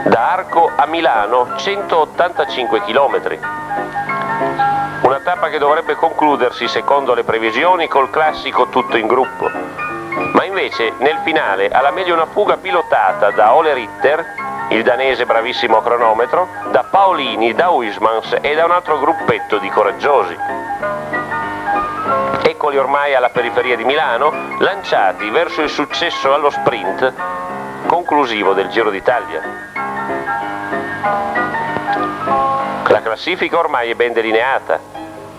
Da Arco a Milano 185 km. Una tappa che dovrebbe concludersi, secondo le previsioni, col classico tutto in gruppo. Ma invece nel finale ha la meglio una fuga pilotata da Ole Ritter, il danese bravissimo a cronometro, da Paolini, da Huysmans e da un altro gruppetto di coraggiosi. Eccoli ormai alla periferia di Milano, lanciati verso il successo allo sprint conclusivo del Giro d'Italia. La classifica ormai è ben delineata.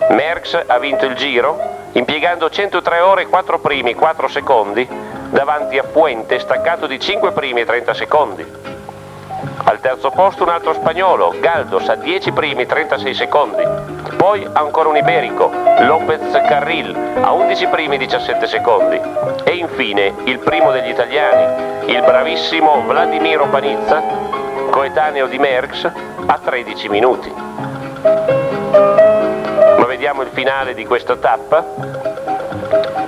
Merckx ha vinto il Giro impiegando 103 ore 4 primi 4 secondi davanti a Fuente staccato di 5 primi e 30 secondi. Al terzo posto un altro spagnolo, Galdos, a 10 primi 36 secondi. Poi ancora un iberico, López Carril, a 11 primi 17 secondi. E infine il primo degli italiani, il bravissimo Vladimiro Panizza, coetaneo di Merckx, a 13 minuti. Ma vediamo il finale di questa tappa.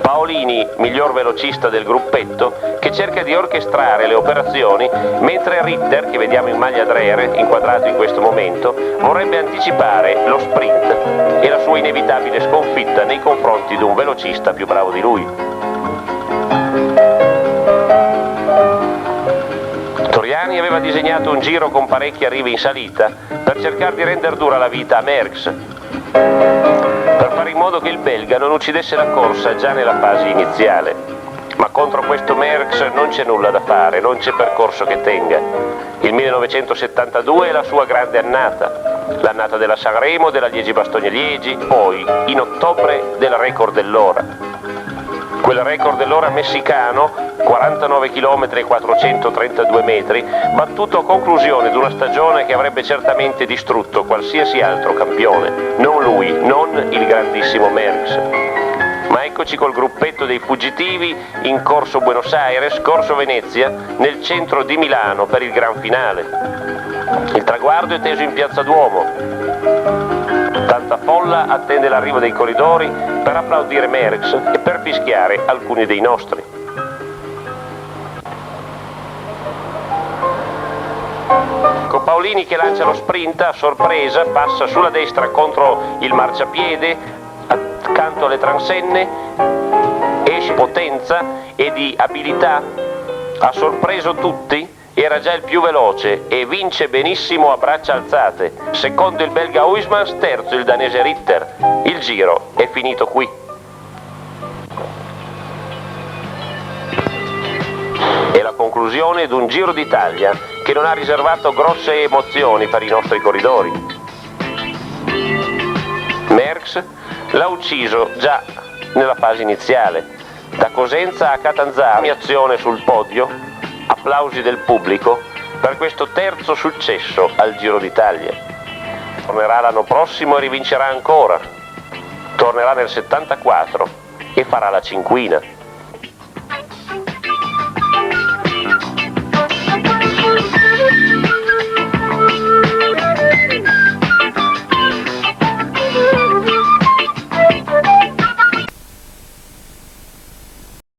Paolini, miglior velocista del gruppetto, che cerca di orchestrare le operazioni, mentre Ritter, che vediamo in maglia Dreher, inquadrato in questo momento, vorrebbe anticipare lo sprint e la sua inevitabile sconfitta nei confronti di un velocista più bravo di lui. Torriani aveva disegnato un giro con parecchie arrive in salita per cercare di rendere dura la vita a Merckx, per fare in modo che il belga non uccidesse la corsa già nella fase iniziale. Ma contro questo Merckx non c'è nulla da fare, non c'è percorso che tenga. Il 1972 è la sua grande annata, l'annata della Sanremo, della Liegi-Bastogne-Liegi, poi in ottobre del record dell'ora. Quel record dell'ora messicano, 49 km e 432 metri, battuto a conclusione di una stagione che avrebbe certamente distrutto qualsiasi altro campione. Non lui, non il grandissimo Merckx. Ma eccoci col gruppetto dei fuggitivi in corso Buenos Aires, corso Venezia, nel centro di Milano per il gran finale. Il traguardo è teso in Piazza Duomo. Tanta folla attende l'arrivo dei corridori per applaudire Merckx e per fischiare alcuni dei nostri. Con Paolini che lancia lo sprint a sorpresa, passa sulla destra contro il marciapiede, accanto alle transenne, esce potenza e di abilità, ha sorpreso tutti, era già il più veloce e vince benissimo a braccia alzate. Secondo il belga Huysmans, terzo il danese Ritter. Il giro è finito qui. È la conclusione di un Giro d'Italia che non ha riservato grosse emozioni per i nostri corridori. Merckx l'ha ucciso già nella fase iniziale. Da Cosenza a Catanzaro, azione sul podio, applausi del pubblico per questo terzo successo al Giro d'Italia. Tornerà l'anno prossimo e rivincerà ancora. Tornerà nel 74 e farà la cinquina.